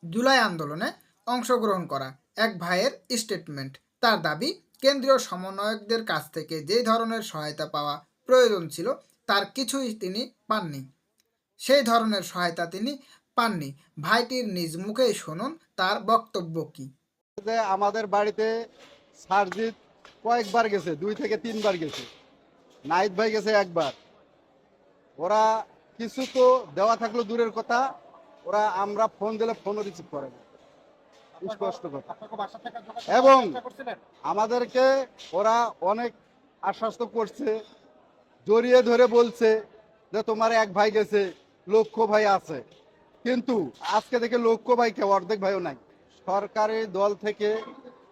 জুলাই আন্দোলনে অংশগ্রহণ করা এক ভাইয়ের স্টেটমেন্ট। তার দাবি, কেন্দ্রীয় সমন্বয়কদের কাছ থেকে যে ধরনের সহায়তা পাওয়া প্রয়োজন ছিল তার কিছুই তিনি পাননি। সেই ধরনের সহায়তা তিনি পাননি। ভাইটির নিজ মুখেই শুনুন তার বক্তব্য কি। যে আমাদের বাড়িতে সারজিৎ কয়েকবার গেছে, 2 থেকে 3 বার গেছে। নাহিদ ভাই গেছে একবার। ওরা কিছু তো দেওয়া থাকলো দূরের কথা, ওরা আমরা ফোন দিলে ফোনও রিসিভ করে না, স্পষ্ট কথা। এবং আমাদেরকে ওরা অনেক আশ্বস্ত করছে, জড়িয়ে ধরে বলছে যে তোমার এক ভাই গেছে, লক্ষ্য ভাই আছে। কিন্তু আজকে থেকে লক্ষ্য ভাই কেউ অর্ধেক ভাইও নাই। সরকারি দল থেকে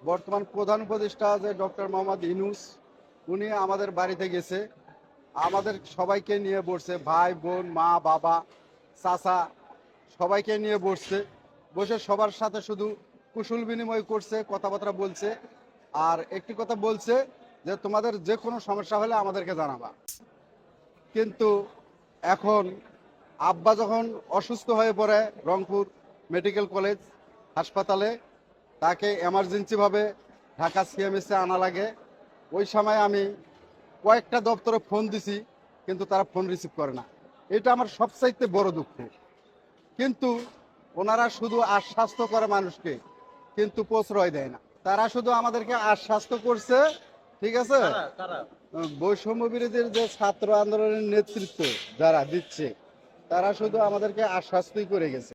বর্তমান প্রধান উপদেষ্টা যে ডক্টর মোহাম্মদ ইউনূস, উনি আমাদের বাড়িতে গেছে, আমাদের সবাইকে নিয়ে বসছে, ভাই বোন মা বাবা চাচা সবাইকে নিয়ে বসছে, বসে সবার সাথে শুধু কুশল বিনিময় করছে, কথাবার্তা বলছে। আর একটি কথা বলছে যে তোমাদের যে কোনো সমস্যা হলে আমাদেরকে জানাবা। কিন্তু এখন আব্বা যখন অসুস্থ হয়ে পড়ে রংপুর মেডিকেল কলেজ হাসপাতালে, তাকে এমার্জেন্সিভাবে ঢাকা সিএমএসে আনা লাগে। ওই সময় আমি কয়েকটা দপ্তরে ফোন দিছি, কিন্তু তারা ফোন রিসিভ করে না। এটা আমার সবচাইতে বড় দুঃখ। কিন্তু ওনারা শুধু আশ্বাস্ত করে মানুষকে, কিন্তু প্রশ্রয় দেয় না। তারা শুধু আমাদেরকে আশ্বাস্ত করছে, ঠিক আছে। বৈষম্য বিরোধীর যে ছাত্র আন্দোলনের নেতৃত্ব যারা দিচ্ছে, তারা শুধু আমাদেরকে আশ্বাস্তই করে গেছে।